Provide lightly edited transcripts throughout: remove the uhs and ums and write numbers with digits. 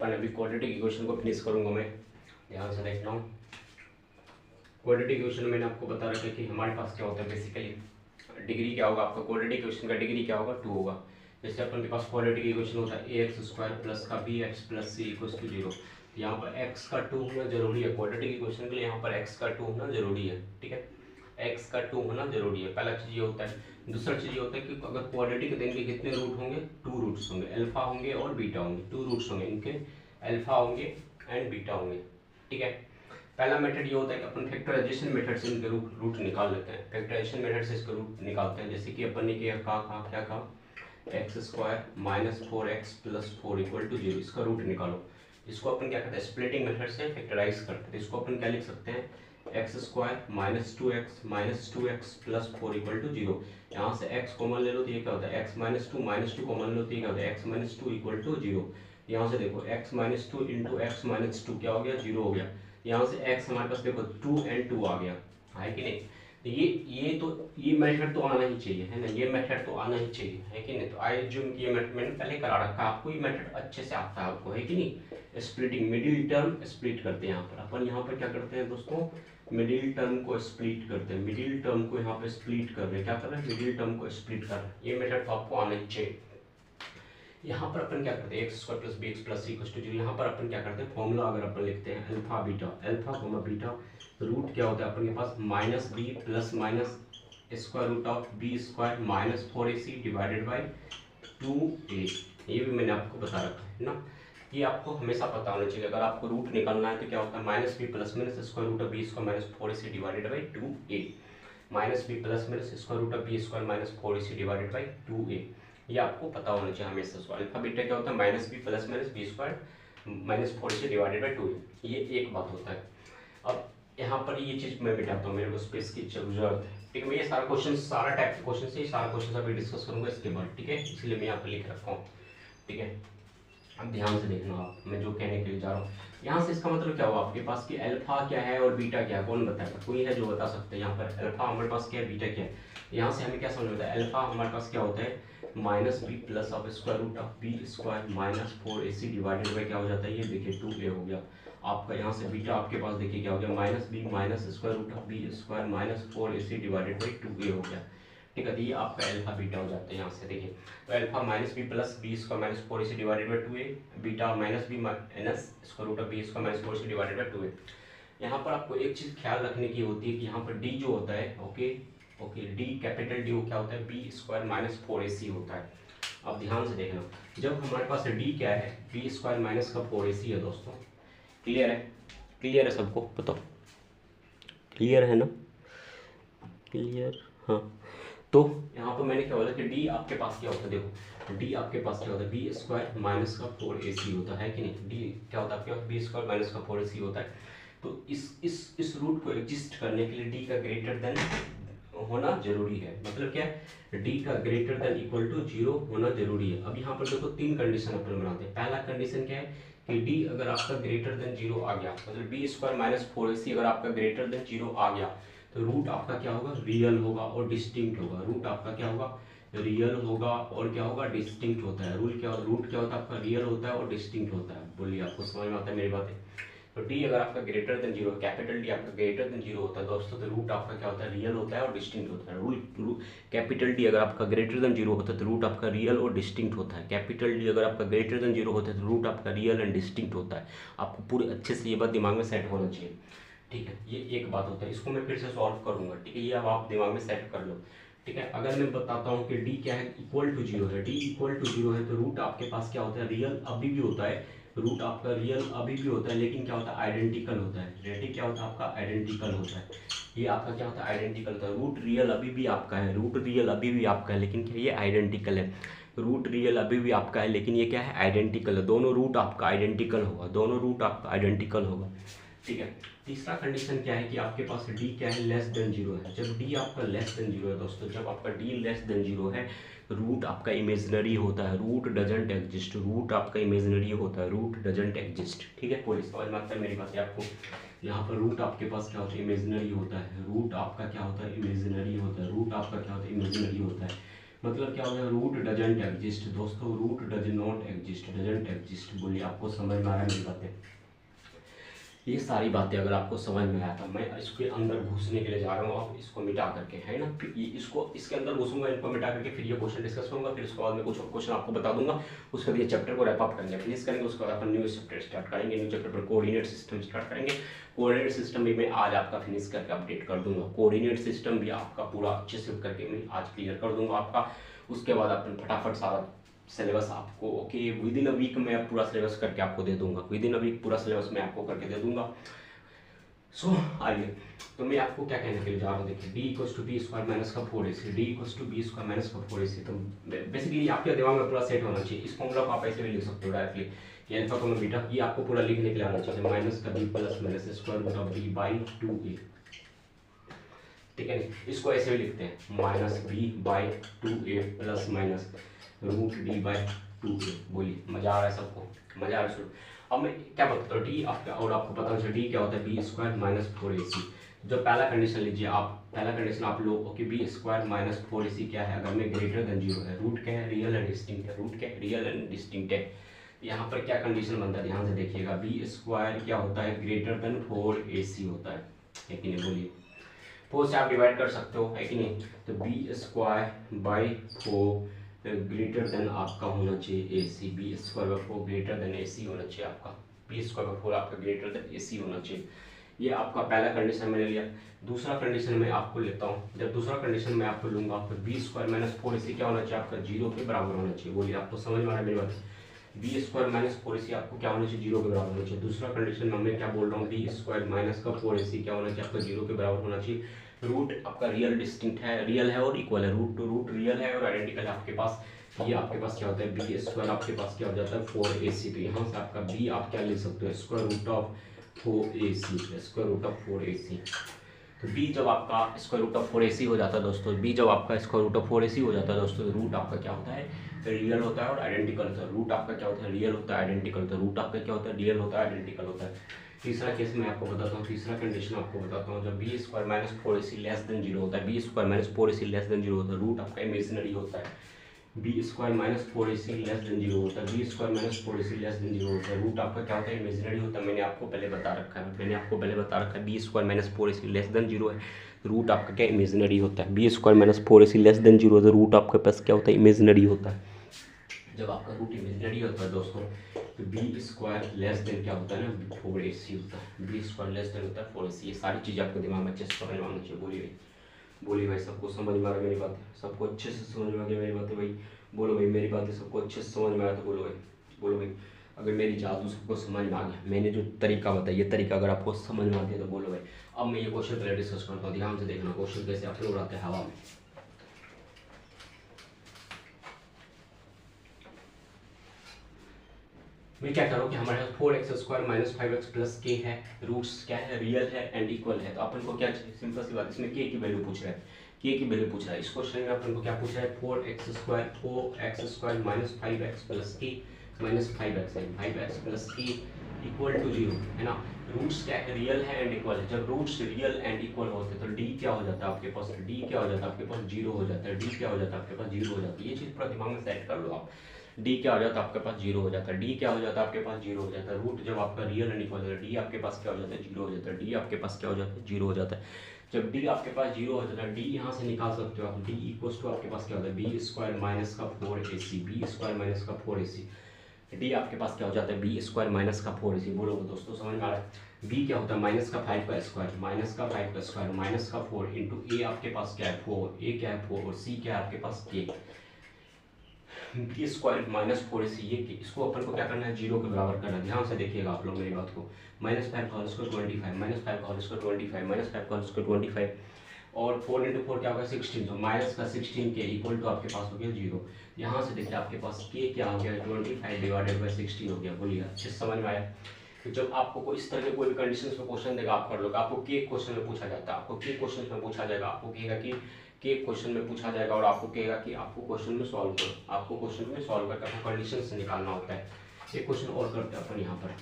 अपन अभी quadratic equation को finish करूंगा मैं, ध्यान से देखना हूँ। क्वाड्रेटिक इक्वेशन में मैंने आपको बता रखा है कि हमारे पास क्या होता है बेसिकली डिग्री क्या होगा आपका क्वाड्रेटिक इक्वेशन का डिग्री क्या होगा 2 होगा। जैसे अपन के पास क्वाड्रेटिक इक्वेशन होता है ax² प्लस का bx plus c equals to 0। यहाँ पर x का 2 होना जरूरी है क्वाड्रेटिक इक्वेशन के लिए, यहाँ पर x का 2 होना जरूरी है, ठीक है, x का 2 होना जरूरी है। पहला चीज ये होता है। दूसरा चीज ये होता है कि अगर क्वाड्रेटिक देंगे कितने रूट होंगे, 2 रूट्स होंगे, अल्फा होंगे और बीटा होंगे, 2 रूट्स होंगे इनके, अल्फा होंगे एंड बीटा होंगे, ठीक है। पहला मेथड ये होता है कि अपन फैक्टराइजेशन मेथड से इनके रूट निकाल लेते हैं, फैक्टराइजेशन मेथड से इसके रूट निकालते हैं। जैसे कि अपन ने क्या कहा x² minus 4x plus 4 equal to 0, इसका रूट निकालो। इसको अपन क्या करते हैं स्प्लिटिंग मेथड से फैक्टराइज करते हैं। इसको अपन क्या लिख सकते हैं x² minus 2x plus 4 equal to 0। यहाँ से x कॉमन ले लो तो ये क्या होता है x माइनस टू कॉमन लो तो ये क्या होता है x माइनस 2 इक्वल टू 0। यहाँ से देखो x minus 2 into x minus 2 क्या हो गया 0 हो गया। यहाँ से x हमारे पास देखो 2 and 2 आ गया है कि नहीं। तो ये मेथड तो आना ही चाहिए है ना, ये मेथड तो आना ही चाहिए है कि नहीं। तो आई एज्यूम कि ये मेथड मैंने पहले करा रखा है, आपको ये मेथड अच्छे से आता है आपको, है कि नहीं। स्प्लिटिंग मिडिल टर्म स्प्लिट करते हैं यहाँ पर अपन, यहाँ पर क्या करते हैं दोस्तों मिडिल टर्म को स्प्लिट करते हैं, मिडिल टर्म को यहाँ पे स्प्लिट कर रहे हैं, क्या कर रहे हैं मिडिल टर्म को स्प्लिट कर रहे हैं। ये मेथड तो आपको आना ही चाहिए। यहाँ पर अपन क्या करते हैं x² plus bx plus c equals to 0। यहाँ पर अपन क्या करते हैं फॉर्मूला अगर अपन लिखते हैं अल्फा बीटा रूट क्या होता है अपन के पास minus b plus minus square root of b² minus 4ac divided by 2a। ये भी मैंने आपको बता रखा है ना, ये आपको हमेशा पता होना चाहिए। अगर आपको रूट निकालना है तो क्या होता है minus b plus minus square root of b² minus 4ac divided by 2a, minus b plus minus square root of b² minus 4ac divided by 2a। ये आपको पता होना चाहिए हमेशा। सो अल्फा बीटा क्या होता है minus b plus minus b² minus 4ac divided by 2a, ये एक बात होता है। अब यहाँ पर ये चीज़ मैं मिटाता हूँ, मेरे को स्पेस की जरूरत है, ठीक है। मैं ये सारा क्वेश्चन सारा टाइप के क्वेश्चन से सारा क्वेश्चन अभी डिस्कस करूँगा इसके बाद, ठीक है, इसलिए मैं यहाँ पर लिख रखा हूँ, ठीक है। अब ध्यान से देखना आप, मैं जो कहने के लिए जा रहा हूँ यहाँ से, इसका मतलब क्या हुआ आपके पास कि अल्फा क्या है और बीटा क्या है, कौन बताएगा, कोई है जो बता सकते हैं। यहाँ पर अल्फा हमारे पास क्या है बीटा क्या है, यहाँ से हमें क्या समझ में आता है अल्फा हमारे पास क्या होता है minus b plus of square root of b² minus 4ac divided by क्या हो जाता है ये देखिए 2a हो गया आपका। यहाँ से बीटा आपके पास देखिए क्या हो गया minus b minus square root of b² minus 4ac divided by 2a हो गया, ठीक है। ये आपका अल्फा बीटा हो जाता है। यहाँ से देखिए तो alpha minus b plus b² minus 4ac divided by 2a, beta minus b minus square root of b² minus 4ac divided by 2a। यहाँ पर आपको एक चीज़ ख्याल रखने की होती है कि यहाँ पर d जो होता है ओके डी कैपिटल डी क्या होता है b² माइनस 4ac होता है। अब ध्यान से देखना, जब हमारे पास d क्या है b² माइनस का 4ac है दोस्तों, क्लियर है सबको बताओ, क्लियर है ना, क्लियर, हाँ। तो यहाँ पर मैंने क्या बोला कि d आपके पास क्या होता है, देखो d आपके पास क्या होता है b² माइनस का 4ac होता है कि नहीं, d क्या होता है आपके पास b² माइनस का 4ac होता है। तो इस रूट को एग्जिस्ट करने के लिए d का ग्रेटर देन होना जरूरी है, मतलब क्या है d का ग्रेटर देन इक्वल टू 0 होना जरूरी है। अब यहाँ पर देखो 3 कंडीशन अपन बनाते हैं। पहला कंडीशन क्या है कि d अगर आपका ग्रेटर देन 0 आ गया, मतलब b² माइनस 4ac अगर आपका ग्रेटर देन 0 आ गया तो रूट आपका क्या होगा रियल होगा और डिस्टिंक्ट होगा। रूट आपका क्या होगा रियल होगा और क्या होगा डिस्टिंक्ट होता है। रूट क्या होता है आपका रियल होता है और डिस्टिंक्ट होता है। बोलिए आपको समझ में आता है मेरी बातें। तो d अगर आपका ग्रेटर देन 0 कैपिटल D आपका ग्रेटर देन 0 होता है दोस्तों, तो रूट आपका क्या होता है रियल होता है और डिस्टिंक्ट होता है। रूट कैपिटल D अगर आपका ग्रेटर देन 0 होता है तो रूट आपका रियल और डिस्टिंक्ट होता है। कैपिटल D अगर आपका ग्रेटर देन 0 होता है तो रूट आपका रियल एंड डिस्टिंक्ट होता है। आपको पूरे अच्छे से ये बात दिमाग में सेट होना चाहिए, ठीक है। ये एक बात होता है, इसको मैं फिर से सॉल्व करूंगा, ठीक है, ये अब आप दिमाग में सेट कर लो, ठीक है। अगर मैं बताता हूँ कि d क्या है इक्वल टू 0 है, d इक्वल टू 0 है तो रूट आपके पास क्या होता है रियल अभी भी होता है, रूट आपका रियल अभी भी होता है, लेकिन क्या होता है आइडेंटिकल होता है। रेटिक क्या होता है आपका आइडेंटिकल होता है। ये आपका क्या होता है आइडेंटिकल होता है। रूट रियल अभी भी आपका है, रूट रियल अभी भी आपका है, लेकिन क्या ये आइडेंटिकल है। रूट रियल अभी भी आपका है लेकिन ये क्या है आइडेंटिकल है। दोनों रूट आपका आइडेंटिकल होगा, दोनों रूट आपका आइडेंटिकल होगा, ठीक है। तीसरा कंडीशन क्या है कि आपके पास d क्या है लेस देन 0 है। जब d आपका लेस देन 0 है दोस्तों, जब आपका d लेस देन 0 है रूट आपका इमेजिनरी होता है, रूट डजंट एग्जिस्ट, रूट आपका इमेजिनरी होता है, रूट डजंट एग्जिस्ट, ठीक है। कोई समझ में आता है मेरी बात आपको। यहाँ पर रूट आपके पास क्या होता है इमेजिनरी होता है, रूट आपका क्या होता है इमेजिनरी होता है, रूट आपका क्या होता है इमेजिनरी होता है। मतलब क्या होगा, रूट डजंट एग्जिस्ट दोस्तों, root does not exist, doesn't exist. बोलिए आपको समझ में आ रहा है मेरी बातें? ये सारी बातें अगर आपको समझ में आया था, मैं इसके अंदर घुसने के लिए जा रहा हूँ, आप इसको मिटा करके, है ना, फिर ये इसको इसके अंदर घुसूंगा, इनको मिटा करके फिर ये क्वेश्चन डिस्कस करूंगा, फिर उसके बाद में कुछ क्वेश्चन आपको बता दूंगा, उसके बाद ये चैप्टर को रैप अप करेंगे, फिनिश करेंगे, उसके बाद अपन न्यू चैप्टर स्टार्ट करेंगे, न्यू चैप्टर पर कोऑर्डिनेट सिस्टम स्टार्ट करेंगे। कोऑर्डिनेट सिस्टम भी मैं आज आपका फिनिश करके अपडेट कर दूंगा, कोऑर्डिनेट सिस्टम भी आपका पूरा अच्छे से करके मैं आज क्लियर कर दूंगा आपका। उसके बाद अपन फटाफट सारा सिलेबस आपको okay within a week में पूरा सिलेबस करके आपको दे दूंगा, विद इन अ वीक पूरा सिलेबस मैं आपको करके दे दूंगा। सो आइए, तो मैं आपको क्या कहने के लिए जा रहा हूँ, देखिए D equals to b square minus का 4ac, D equals to b square minus का 4ac। तो बेसिकली आपके दिमाग में पूरा सेट होना चाहिए, इस फॉर्मूला को आप ऐसे भी लिख सकते हो डायरेक्टली, ये अल्फा कॉमा बीटा, ये आपको पूरा लिखने के लिए आना चाहिए, माइनस का b plus minus square root of b by 2a, ठीक है। इसको ऐसे भी लिखते हैं, minus B by 2a plus minus root D by 2a। बोलिए मजा आ रहा है सबको? मजा आ रहा है? अब मैं क्या बताता हूँ, डी आपका, और आपको पता होना चाहिए डी क्या होता है, बी स्क्वायर माइनस 4ac। जो पहला कंडीशन लीजिए आप, पहला कंडीशन आप लोग okay, B square minus 4ac क्या है, अगर में ग्रेटर देन 0 है, रूट क्या है, रियल एंड डिस्टिंक्ट है, रूट क्या है, रियल एंड डिस्टिंक्ट है। यहाँ पर क्या कंडीशन बनता है, ध्यान से देखिएगा, बी स्क्वायर क्या होता है, ग्रेटर देन 4ac होता है कि नहीं? बोलिए, 4 से आप डिवाइड कर सकते हो, है कि नहीं? तो b square by 4 greater than आपका होना चाहिए AC, b square by 4 greater than AC होना चाहिए आपका, बी स्क्वायर बाई 4 आपका ग्रेटर देन AC होना चाहिए। ये आपका पहला कंडीशन मैंने लिया। दूसरा कंडीशन मैं आपको लेता हूँ, जब दूसरा कंडीशन मैं आपको लूंगा तो बी स्क्वायर माइनस 4AC क्या होना चाहिए आपका, 0 के बराबर होना चाहिए। बोलिए आपको समझ में आ रहा है मेरी बात? बी स्क्वायर माइनस 4AC आपको क्या होना चाहिए, 0 के बराबर होना चाहिए। दूसरा कंडीशन में मैं क्या बोल रहा हूँ, बी स्क्वायर माइनस का 4AC क्या होना चाहिए आपका, 0 के बराबर होना चाहिए। रूट आपका रियल डिस्टिंक्ट है, रियल है और इक्वल है, रूट टू रूट रियल है और आइडेंटिकल है आपके पास। ये आपके पास क्या होता है, बी स्क्वायर आपके पास क्या हो जाता है 4AC। तो यहाँ से आपका बी आप क्या लिख सकते हो, square root of 4AC, square root of 4AC। तो बी जब आपका स्क्वायर रूट ऑफ 4AC हो जाता है दोस्तों, बी जब आपका स्क्वायर रूट ऑफ 4AC हो जाता है दोस्तों, रूट आपका क्या होता है, रियल होता है और आइडेंटिकल होता है। रूट आपका क्या होता है, रियल होता है, आइडेंटिकल होता है। रूट आपका क्या होता है, रियल होता है, आइडेंटिकल होता है। तीसरा केस मैं आपको बताता हूँ, तीसरा कंडीशन आपको बताता हूँ, जब b square minus 4AC less than 0 होता है, b square minus 4AC less than 0 होता है, रूट आपका इमेजिनरी होता है। B square minus 4AC less than 0 होता है, b square minus 4AC less than 0 होता है, रूट आपका क्या होता है, इमेजिनरी होता है। मैंने आपको पहले बता रखा है, मैंने आपको पहले बता रखा है, b square minus 4AC less than 0 है, रूट आपका क्या इमेजिनरी होता है। B square minus 4AC less than 0 है, रूट आपके पास क्या होता है, इमेजिनरी होता है। जब आपका रूट इमेजिनरी होता है दोस्तों, तो बी स्क्वायर लेस देन क्या होता है ना, 4AC होता है, बी स्क्वायर लेस देन होता है 4AC। ये सारी चीज़ें आपके दिमाग में अच्छे से समझ में आना चाहिए। बोलिए भाई, बोलिए भाई, सबको समझ में आ रहा है मेरी बात? सबको अच्छे से समझ में आ गया मेरी बातें भाई? बोलो भाई, मेरी बातें सबको अच्छे से समझ में आया तो बोलो भाई, बोलो भाई। अगर मेरी जादू सबको समझ में आ गया, मैंने जो तरीका बताया, ये तरीका अगर आपको समझ में आ गया तो बोलो भाई। अब मैं ये क्वेश्चन पहले डिस्कस करता हूँ, ध्यान से देखना क्वेश्चन कैसे अपने उड़ाते हैं हवा में। मैं क्या करूँ कि हमारे पास 4x square minus 5x plus के है, रूट्स क्या है, रियल है एंड इक्वल है। तो अपन को क्या चाहिए, सिंपल सी बात, इसमें के की वैल्यू पूछ रहा है, के की वैल्यू पूछ रहा है। इस क्वेश्चन में अपन को क्या पूछ रहा है, 4x square minus 5x plus के माइनस 5x है, 5x प्लस के इक्वल टू 0, है ना। रूट्स क्या है, रियल है एंड इक्वल है। जब रूट्स रियल एंड इक्वल होते हैं तो डी क्या हो जाता है आपके पास, डी क्या हो जाता है आपके पास, 0 हो जाता है। डी क्या हो जाता है आपके पास, 0 हो जाता है। ये चीज़ पूरा दिमाग में सेट कर लो आप। डी क्या हो जाता है आपके पास, 0 हो जाता है। डी क्या हो जाता है आपके पास, 0 हो जाता है। रूट जब आपका रियल एंड इक्वल होता है, डी आपके पास क्या हो जाता है, 0 हो जाता है। डी आपके पास क्या हो जाता है, 0 हो जाता है। जब डी आपके पास 0 हो जाता है, डी यहाँ से निकाल सकते हो आप। डी इक्वल्स टू आपके पास क्या होता है, बी स्क्वायर माइनस का 4AC, बी स्क्वायर माइनस का 4AC। डी आपके पास क्या हो जाता है, बी स्क्वायर माइनस का 4AC। बोलो दोस्तों, समझ में आ रहा है? बी क्या होता है, माइनस का 5 का स्क्वायर, माइनस का 5 का स्क्वायर माइनस का 4 इंटू ए आपके पास क्या है 4, ए क्या है 4 और सी क्या है आपके पास के। बी स्क्वायर माइनस 4AC, ये इसको अपन को क्या करना है, 0 के बराबर करना है। ध्यान से देखिएगा आप लोग मेरी बात को। माइनस 5 का होल स्क्वायर 25, माइनस 5 का होल स्क्वायर 25, माइनस 5 का होल स्क्वायर 25 और 4 इंटू 4 क्या होगा 16। तो माइनस का 16 के इक्वल टू आपके पास हो गया 0। यहाँ से देखिए आपके पास के क्या हो गया, 25 डिवाइडेड बाई 16 हो गया। बोलिए अच्छे से समझ में आया? तो जब आपको कोई इस तरह के कोई भी कंडीशन में क्वेश्चन देगा, आप कर लोगे। आपको के क्वेश्चन में पूछा जाता है, आपको के क्वेश्चन में पूछा जाएगा, आपको कहेगा कि के क्वेश्चन में पूछा जाएगा और आपको कहेगा कि आपको क्वेश्चन में सॉल्व करो, आपको क्वेश्चन में सॉल्व करके आपको कंडीशन से निकालना होता है। एक क्वेश्चन और करते हैं अपन यहाँ पर,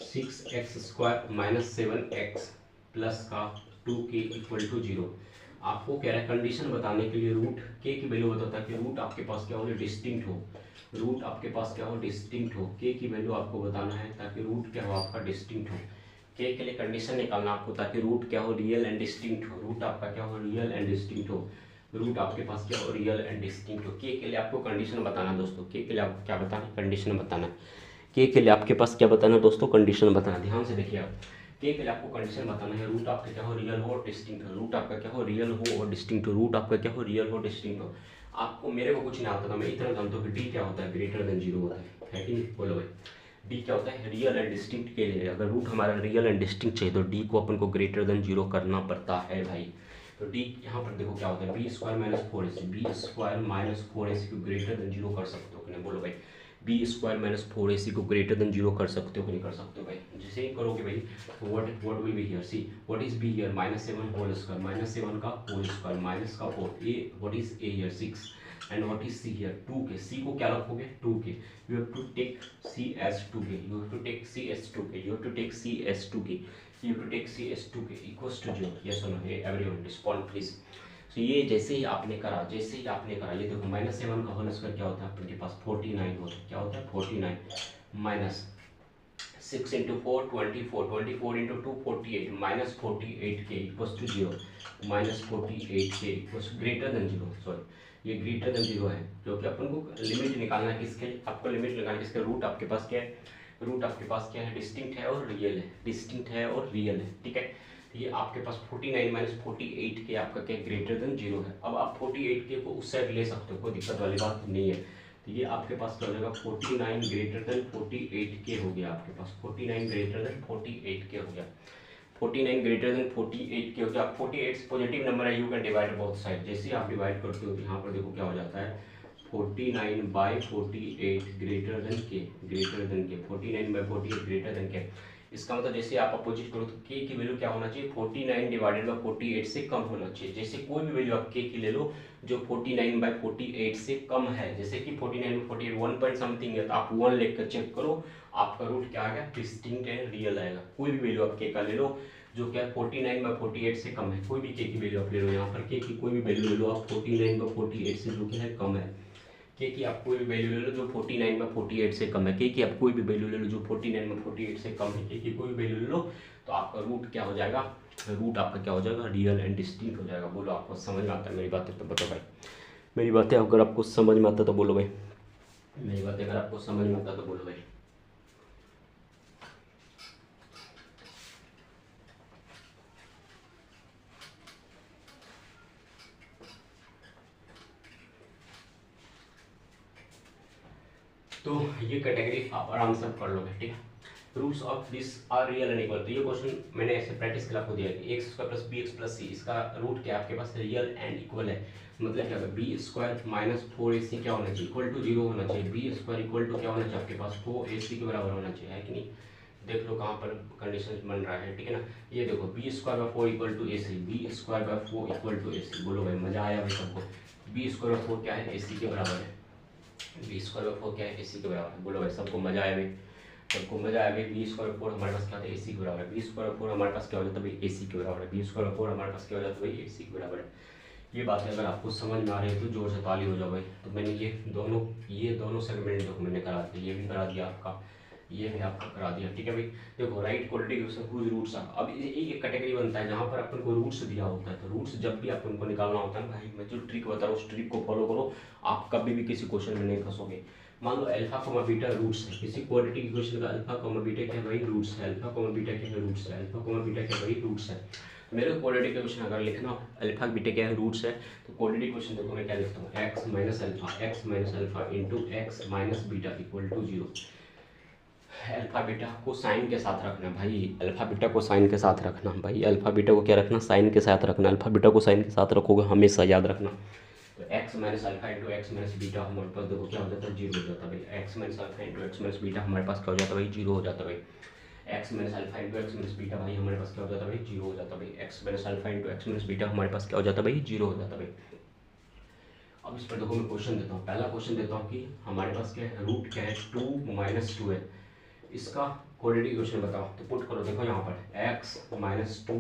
6x square minus 7x plus का 2k इक्वल टू 0। आपको कह रहा है कंडीशन बताने के लिए रूट के की वैल्यू बताता है कि रूट आपके पास क्या हो, डिस्टिंक्ट हो। रूट आपके पास क्या हो, डिस्टिंक्ट हो। के की वैल्यू आपको बताना है ताकि रूट क्या हो आपका डिस्टिंक्ट हो। के लिए कंडीशन निकालना आपको ताकि रूट क्या हो, रियल एंड डिस्टिंक्ट हो। रूट आपका क्या हो, रियल एंड डिस्टिंक्ट हो। रूट आपके पास क्या हो, रियल एंड डिस्टिंक्ट हो। के लिए आपको कंडीशन बताना दोस्तों, के लिए आपको क्या बताना, कंडीशन बताना। के लिए आपके पास क्या बताना दोस्तों, कंडीशन बताना। ध्यान से देखिए आप, के लिए आपको कंडीशन बताना है रूट आपका क्या हो, रियल हो और डिस्टिंक्ट हो। रूट आपका क्या हो, रियल हो और डिस्टिंक्ट हो। रूट आपका क्या हो, रियल हो डिस्टिंक्ट हो। आपको मेरे को कुछ नहीं आता था, मैं इतना जानता हूँ कि डी क्या होता है, ग्रेटर देन 0 होता है कि नहीं, बोलो भाई। डी क्या होता है, रियल एंड डिस्टिंक्ट के लिए अगर रूट हमारा रियल एंड डिस्टिंक्ट चाहिए तो डी को अपन को ग्रेटर देन 0 करना पड़ता है भाई। तो डी यहाँ पर देखो क्या होता है, b square minus 4ac, b square minus 4ac को ग्रेटर देन 0 कर सकते हो कि नहीं, बोलो भाई। बी स्क्वायर माइनस 4ac को ग्रेटर देन 0 कर सकते हो कि नहीं कर सकते हो भाई। जैसे ही करोगे भाई तो what will be here, see what is B here, -7 whole square, -7 का होल स्क्वायर माइनस का 4, A what is A here 6 and what is C here 2k। C को क्या रखोगे, 2k। you have to take c as 2k, you have to take c as 2k, you have to take c as 2k, you have to take c as 2k equals to 0। yes or no, everyone respond please। तो ये जैसे ही आपने करा, जैसे ही आपने करा, ये देखो -7 का होल स्क्वायर क्या होता है आपके पास, 49 होता है। क्या होता है, 49 minus 6 into 4 24, 24 into 2 48, minus 48k equals to 0, minus 48k equals greater than 0, sorry ये ग्रेटर देन 0 है क्योंकि अपन को लिमिट निकालना है किसके, आपको लिमिट निकालना है किसके, रूट आपके पास क्या है, रूट आपके पास क्या है, डिस्टिंक्ट है और रियल है, डिस्टिंक्ट है और रियल है, ठीक है। ये आपके पास 49 माइनस 48 के आपका क्या ग्रेटर देन 0 है। अब आप 48 के को उस साइड ले सकते हो, कोई दिक्कत वाली बात नहीं है। तो ये आपके पास क्या हो जाएगा, 49 ग्रेटर देन 48 के हो गया आपके पास, 49 ग्रेटर देन 48 के हो गया, 49 ग्रेटर देन 48 के हो गया। 48 पॉजिटिव नंबर है, you can divide both side. जैसे आप डिवाइड करते हो यहाँ पर देखो क्या हो जाता है, 49 बाई 48 ग्रेटर देन के, ग्रेटर देन के, 49 बाई 48 ग्रेटर देन के। इसका मतलब जैसे आप अपोजिट करो तो के की वैल्यू क्या होना चाहिए, 49 डिवाइडेड बाई 48 से कम होना चाहिए। जैसे कोई भी वैल्यू आप के की ले लो जो 49 बाई 48 से कम है, जैसे कि 49 बाई 48 1 पॉइंट समथिंग है तो आप 1 लेकर चेक करो, आपका रूट क्या आएगा, डिस्टिंक्ट एंड रियल आएगा। कोई भी वैल्यू आप के का ले लो जो क्या 49 बाई 48 से कम है, कोई भी के की वैल्यू आप ले लो, यहाँ पर के की कोई भी वैल्यू ले लो आप 49 बाई 48 से जो क्या है कम है। के की आप कोई भी वैल्यू ले लो जो 49 बाई 48 से कम है, के की आप कोई भी वैल्यू ले लो जो 49 बाई 48 से कम है, के की कोई भी वैल्यू ले लो तो आपका रूट क्या हो जाएगा, रूट आपका क्या हो जाएगा, रियल एंड डिस्टिंक्ट हो जाएगा। बोलो आपको समझ में आता है मेरी बातें तो बताओ भाई, मेरी बातें अगर आपको समझ में आता तो बोलो भाई, मेरी बातें अगर आपको समझ में आता तो बोलो भाई। तो ये कैटेगरी आप आराम से कर लोगे, ठीक है। Roots of this are real and equal, तो ये क्वेश्चन मैंने ऐसे प्रैक्टिस के लिए आपको दिया है कि x square plus b x plus c, इसका रूट क्या आपके पास रियल एंड इक्वल है। मतलब क्या होगा, बी स्क्वायर माइनस 4ac क्या होना चाहिए, इक्वल टू 0 होना चाहिए। बी स्क्वायर इक्वल टू क्या होना चाहिए आपके पास, 4ac के बराबर होना चाहिए, है कि नहीं। देख लो कहाँ पर कंडीशन बन रहा है, ठीक है ना। ये देखो b square by 4 equal to ac, b square by 4 equal to ac। बोलो भाई मजा आया भाई सबको। बी स्क्वायर बाई 4 क्या है, ac के बराबर है। बी स्क्वायर बाई 4 क्या है, ac के बराबर है। बोलो भाई सबको मजा आया भाई, सबको मजा आया भाई। बी स्क्वायर 4 हमारे पास क्या होता है, ac के बराबर है। बी स्क्वायर 4 हमारे पास क्या हो जाता है भाई, ac के बराबर है। बी स्क्वायर 4 हमारे पास क्या हो जाता है भाई, ac के बराबर है। ये बातें अगर आपको समझ में आ रही है तो जोर से ताली हो जाओ भाई। तो मैंने ये दोनों सेगमेंट जो मैंने करा दिया, ये भी करा दिया आपका, ये भी आपका करा दिया, ठीक है भाई। देखो right quality question whose roots are, अब एक कैटेगरी बनता है जहाँ पर अपन को रूट्स दिया होता है। तो रूट्स जब भी अपन को निकालना होता है भाई, मैं जो ट्रिक बता रहा हूँ उस ट्रिक को फॉलो करो, आप कभी भी किसी क्वेश्चन में नहीं फंसोगे। मान लो अल्फा कोमा बीटा रूट्स है, किसी क्वाड्रेटिक इक्वेशन का अल्फा कोमा बीटा क्या है भाई, रूट्स है। अल्फा कोमा बीटा क्या है, रूट्स है। अल्फा कोमा बीटा क्या है भाई, रूट्स है। मेरे को क्वाड्रेटिक इक्वेशन अगर लिखना हो अल्फा बीटा क्या है, रूट्स है, तो क्वाड्रेटिक इक्वेशन देखो मैं क्या लिखता हूँ, x minus alpha into x minus beta equal to 0। Alpha beta को साइन के साथ रखना भाई, अल्फा बीटा को साइन के साथ रखना भाई, अल्फा बीटा को क्या रखना, साइन के साथ रखना। अल्फा बीटा को साइन के साथ रखोगे हमेशा याद रखना। तो x minus alpha into x minus beta हमारे पास देखो क्या हो जाता है, 0 हो जाता है भाई। x minus alpha into x minus beta हमारे पास क्या हो जाता है भाई, 0 हो जाता है भाई। x minus alpha into x minus beta भाई हमारे पास क्या हो जाता है भाई, 0 हो जाता है भाई। x minus alpha into x minus beta हमारे पास क्या हो जाता है भाई, 0 हो जाता है भाई। अब इस पर देखो मैं क्वेश्चन देता हूँ, पहला क्वेश्चन देता हूँ कि हमारे पास क्या है, रूट क्या है, 2 माइनस 2 है, इसका क्वाड्रेटिक इक्वेशन बताओ। तो पुट करो, देखो यहाँ पर x minus 2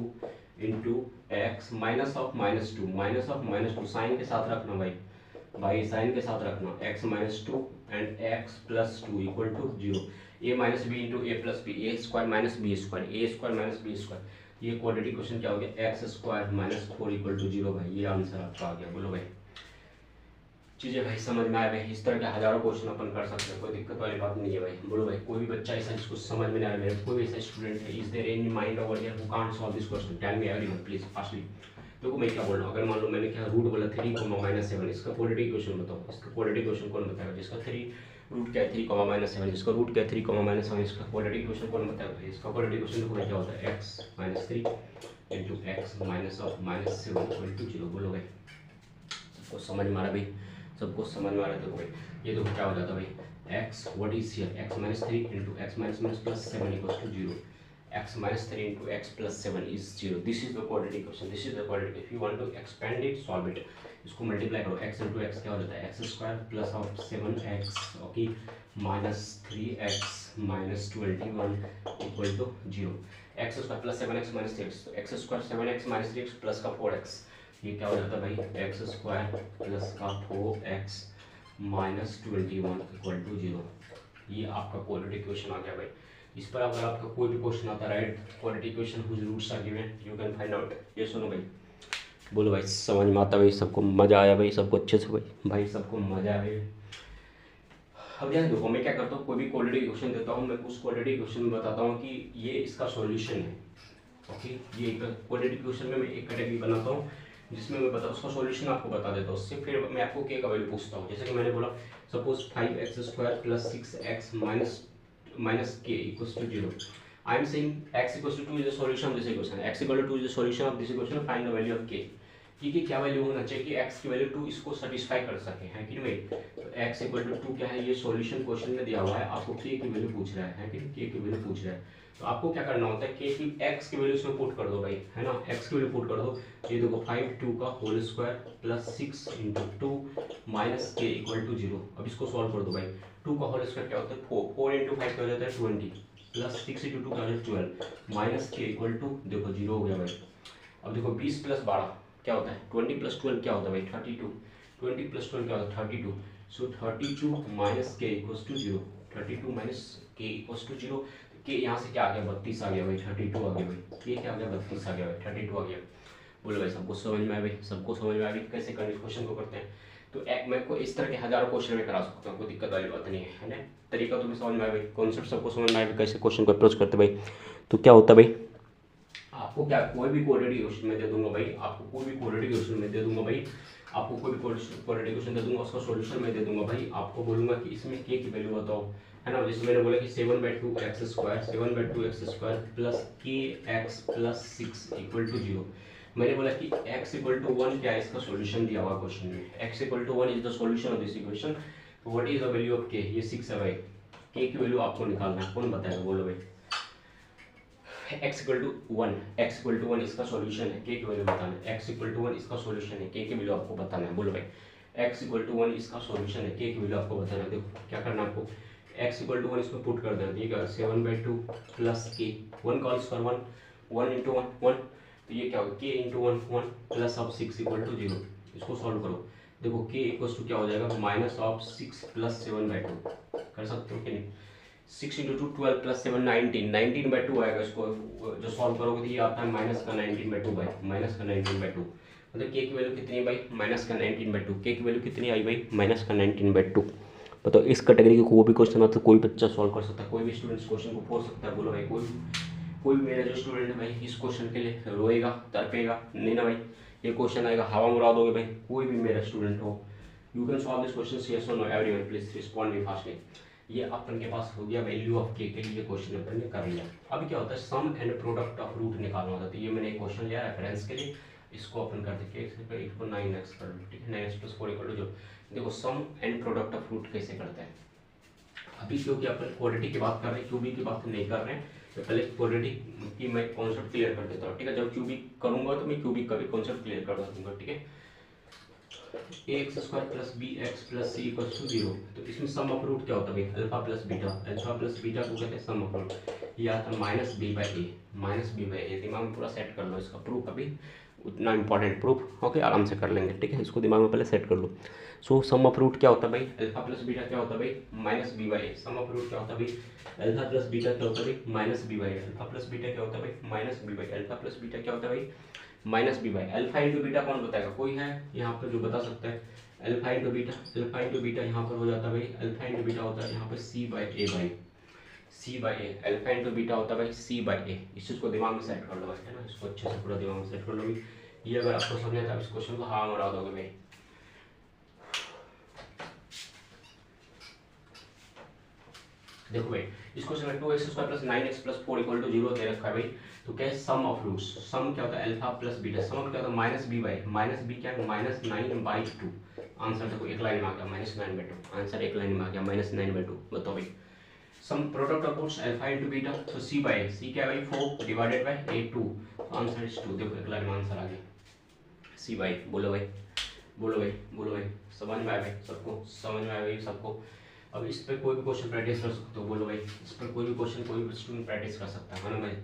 into x minus of -2 sign के साथ रखना भाई साइन के साथ रखना x -2 and x +2 equal to 0। a minus b into a plus b, a square minus b square, a square minus b square. ये क्वाड्रेटिक क्वेश्चन क्या हो गया, x square minus 4 equal to 0 भाई। ये आंसर आपका आ गया। बोलो भाई चीज़ें भाई समझ में आए भाई। इस तरह के हजारों क्वेश्चन अपन कर सकते हैं, कोई दिक्कत वाली बात नहीं है भाई। बोलो भाई कोई भी बच्चा ऐसा जिसको समझ में नहीं आ रहा है, कोई भी ऐसा स्टूडेंट है, is there any mind over here who can't solve this question, tell me everyone please fastly. देखो मैं क्या बोल रहा हूँ, अगर मान लो मैंने क्या रूट बोला 3, -7, इसका क्वाड्रेटिक क्वेश्चन बताओ। इसका क्वाड्रेटिक क्वेश्चन कौन बताएगा जिसका 3 रूट क्या है 3, -7, जिसका रूट क्या है 3, -7, इसका क्वाड्रेटिक क्वेश्चन कौन बताएगा। इसका क्वाड्रेटिक क्वेश्चन देखो क्या होता है, x - 3 into x minus of -7 equal to 0। बोलो भाई सबको समझ में आ रहा भाई, सबको समझ में आ रहा है। देखो भाई ये देखो क्या हो जाता है भाई, x what is here x - 3 into x plus 7 equal to 0। x - 3 into x plus 7 is 0. This is the quadratic question. This is the quadratic. If you want to expand it, solve it. इसको multiply करो, x into x क्या हो जाता है, x square plus of 7x okay minus 3x minus 21 equal to 0। X square plus 7x minus 3x, तो x square 7x minus 3x plus का 4x, ये क्या हो जाता है भाई, एक्स स्क्वायर प्लस का 4x माइनस 21 इक्वल टू 0। ये आपका क्वाड्रेटिक क्वेश्चन आ गया भाई। इस पर अगर आपका कोई भी क्वेश्चन आता है right, quadratic question whose roots are given, you can find out. ये सुनो भाई, बोलो भाई समझ में आता भाई, सबको मजा आया भाई, सबको अच्छे से भाई सबको मजा आया भाई। अब ध्यान देखो मैं क्या करता हूँ, कोई भी क्वाड्रेटिक क्वेश्चन देता हूँ, मैं उस क्वाड्रेटिक क्वेश्चन में बताता हूँ कि ये इसका सॉल्यूशन है। ओके ये क्वाड्रेटिक क्वेश्चन में मैं एक कैटेगरी बनाता हूँ जिसमें मैं बता उसका सॉल्यूशन आपको बता देता हूँ। उससे फिर मैं आपको के का वैल्यू पूछता हूँ। जैसे कि मैंने बोला suppose 5x² plus 6x minus k equals to 0. I am saying x equals to 2 is the solution of this equation. X equal to 2 is the solution of this equation. Find the value of k. की क्या value होना चाहिए कि x की value 2 इसको satisfy कर सके, है कि नहीं। तो x इक्वल टू 2 क्या है, ये सॉल्यूशन क्वेश्चन में दिया हुआ है, आपको k की वैल्यू पूछ रहा है कि k की वैल्यू पूछ रहा है। तो आपको क्या करना होता है, k की x की वैल्यू इसमें पुट कर दो भाई, है ना, x की वैल्यू पुट कर दो। ये देखो 5 2 का whole square plus 6 into 2 minus k equal to 0। अब इसको सॉल्व कर दो भाई। 2 का होल स्क्वायर क्या होता है 4 इंटू 5 क्या हो जाता है 20 प्लस 6 इंटू 2 क्या हो जाता है 12 माइनस k इक्वल टू देखो 0 हो गया भाई। अब देखो 20 प्लस 12 क्या होता है 20 प्लस 12 क्या होता है भाई 32। 20 प्लस 12 क्या होता है 32। सो 32 माइनस के इक्वल्स टू 0। 32 माइनस के इक्वल्स टू 0। के यहाँ से क्या आ गया 32 आ गया भाई, 32 आ गया भाई, के क्या आ गया 32 आ गया भाई, 32 आ गया। बोलो भाई सबको समझ में आया भाई, सबको समझ में आया भाई कैसे करने क्वेश्चन को करते हैं। तो मैं को इस तरह के हजारों क्वेश्चन में करा सकता हूँ, कोई दिक्कत वाली बात नहीं है ना। तरीका तुम्हें समझ में आया भाई, कॉन्सेप्ट सबको समझ में आया भाई कैसे क्वेश्चन को अप्रोच करते भाई। तो क्या होता है भाई, आपको क्या कोई भी क्वाड्रेटिक क्वेश्चन में दे दूंगा भाई, आपको कोई भी क्वाड्रेटिक क्वेश्चन में दे दूंगा भाई, आपको कोई भी क्वाड्रेटिक क्वेश्चन दे दूंगा, उसका सॉल्यूशन मैं दे दूंगा भाई। आपको बोलूंगा कि इसमें के की वैल्यू बताओ, है ना। जैसे मैंने बोला कि 7/2x² प्लस के एक्स प्लस 6 इक्वल टू 0। मैंने बोला कि x इक्वल टू 1 क्या है, इसका सॉल्यूशन दिया हुआ क्वेश्चन में, x equal to 1 is the solution of this equation. What is the value of k, ये 6 है भाई। k की वैल्यू आपको निकालना है, कौन बताएगा बोलो भाई। x इक्वल टू 1 इसका सॉल्यूशन है, k की वैल्यू बताना है। x इक्वल टू 1 इसका सॉल्यूशन है, k की वैल्यू आपको बताना है। बोलो भाई x इक्वल टू 1 इसका सॉल्यूशन है, k की वैल्यू आपको बताना है। देखो क्या करना है आपको, x इक्वल टू 1 इसमें पुट कर देना, ठीक है। 7/2 प्लस k 1 का स्क्वायर 1 इंटू 1 तो ये क्या होगा k into 1 plus of 6 equal to 0। इसको सॉल्व करो, देखो k इक्वल टू क्या हो जाएगा माइनस ऑफ 6 प्लस 7/2। कर सकते हो कि नहीं। 6 इंटू 2 12 प्लस 7 19/2 आएगा। इसको जो सॉल्व करोगे तो ये आता है माइनस का 19/2 भाई, माइनस का 19/2। मतलब k की वैल्यू कितनी है भाई, माइनस का 19/2। k की वैल्यू कितनी आई भाई, माइनस का 19/2। बताओ इस कैटेगरी का कोई भी क्वेश्चन आता है कोई बच्चा सॉल्व कर सकता है, कोई भी स्टूडेंट क्वेश्चन को फोड़ सकता है। बोलो भाई कोई भी मेरा जो स्टूडेंट है भाई इस क्वेश्चन के लिए रोएगा तड़पेगा नहीं ना भाई, ये क्वेश्चन आएगा हवा में उड़ा दोगे भाई। कोई भी मेरा स्टूडेंट हो, you can solve this question, yes और no, everyone please respond me fastly. ये अपन के पास हो गया वैल्यू ऑफ के लिए क्वेश्चन अपन ने कर लिया। अब क्या होता है सम एंड प्रोडक्ट ऑफ रूट निकालना होता है। तो ये मैंने एक क्वेश्चन लिया रेफरेंस के लिए, इसको अपन करते हैं कि 8 को 9x कर लो, ठीक है। 9x plus 4 equal to 0। देखो sum and product of root कैसे करते हैं। अभी क्योंकि अपन क्वाड्रेटिक की बात कर रहे हैं, क्यूबिक की बात नहीं कर रहे हैं, तो पहले क्वाड्रेटिक की मैं कॉन्सेप्ट क्लियर कर देता हूँ, ठीक है। जब क्यूबिक करूंगा तो मैं क्यूबिक का भी कॉन्सेप्ट क्लियर कर दूंगा, ठीक है। A x square plus b x plus c equal to 0। तो इसमें सम ऑफ रूट क्या होता है भाई, अल्फा प्लस बीटा को कहते हैं सम ऑफ रूट, या तो माइनस बी बाई ए। दिमाग में पूरा सेट कर लो इसका प्रूफ, अभी उतना इंपॉर्टेंट प्रूफ ओके आराम से कर लेंगे, ठीक है, इसको दिमाग में पहले सेट कर लो। सो सम ऑफ रूट क्या होता है भाई, अल्फा प्लस बीटा क्या होता है भाई, minus B by A. Sum of root क्या होता है भाई, अल्फा प्लस बीटा क्या होता है भाई, minus B by A. Alpha plus beta क्या होता है भाई, minus B by. Alpha plus beta क्या होता है भाई, minus B by. Alpha into beta कौन बताएगा, कोई है यहाँ पर जो बता सकता है। अल्फा इंटू बीटा यहाँ पर हो जाता है भाई, अल्फा इंटू बीटा होता है यहाँ पर c by A. Alpha into beta होता है भाई सी बाई ए। इस चीज़ को दिमाग में सेट कर लो भाई, है ना, इसको अच्छे से पूरा दिमाग में सेट कर लो भाई। ये अगर आपको समझ आता है इस क्वेश्चन को हाँ उड़ा दोगे भाई। देखो भाई इस क्वेश्चन में 2x² plus 9x plus 4 equal to 0 दे रखा है भाई। तो क्या है सम ऑफ रूट्स, सम क्या होता है अल्फा प्लस बीटा। सम क्या होता है minus B by, minus B क्या है माइनस 9/2। आंसर देखो एक लाइन में आ गया -9/2, आंसर एक लाइन में आ गया -9/2। बताओ भाई sum product of roots alpha into beta, तो सी बाई सी क्या है भाई 4 divided by a 2, answer is 2। देखो एक लाइन में आंसर आ गया सी बाई। बोलो भाई समझ में आया भाई सबको, समझ में आया भाई सबको। अब इस पर कोई भी क्वेश्चन प्रैक्टिस कर सकते हो, बोलो भाई इस पर कोई भी क्वेश्चन कोई भी स्टूडेंट प्रैक्टिस कर सकता है ना भाई।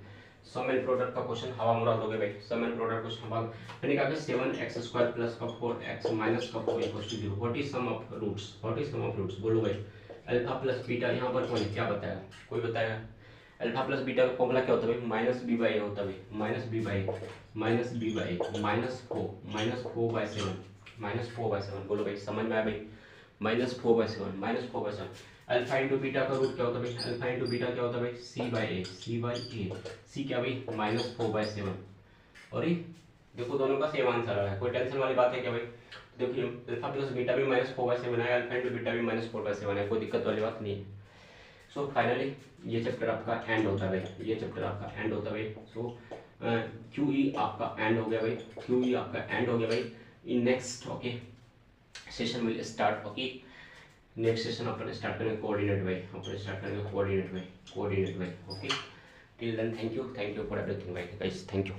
सम एंड प्रोडक्ट का क्वेश्चन हवा मुरा दोगे भाई, सम एंड प्रोडक्ट क्वेश्चन हवा मैंने कहा कि 7x² प्लस का 4x माइनस का 4 equal to 0। What is sum of roots, बोलो भाई अल्फा प्लस बीटा यहाँ पर कौन है, क्या बताएगा, कोई बताएगा। अल्फा प्लस बीटा का फॉर्मूला क्या होता है भाई, माइनस बी बाई ए होता है भाई, माइनस बी बाई माइनस 4/7। बोलो भाई समझ में आया भाई, -4/7। अल्फा इंटू बीटा का रूट क्या होता है भाई, अल्फा इंटू बीटा क्या होता है भाई सी बाई ए। सी क्या भाई -4/7। और ये देखो दोनों का सेम आंसर आ रहा है, कोई टेंशन वाली बात है क्या भाई। देखिए अल्फा प्लस बीटा भी -4/7 है, अल्फा इंटू बीटा भी -4/7 है, कोई दिक्कत वाली बात नहीं है। सो फाइनली ये चैप्टर आपका एंड होता है भाई, सो QE आपका एंड हो गया भाई। In next okay session will start, okay next session अपन स्टार्ट करेंगे coordinate bye, okay till then thank you for everything भाई गाइस, थैंक यू।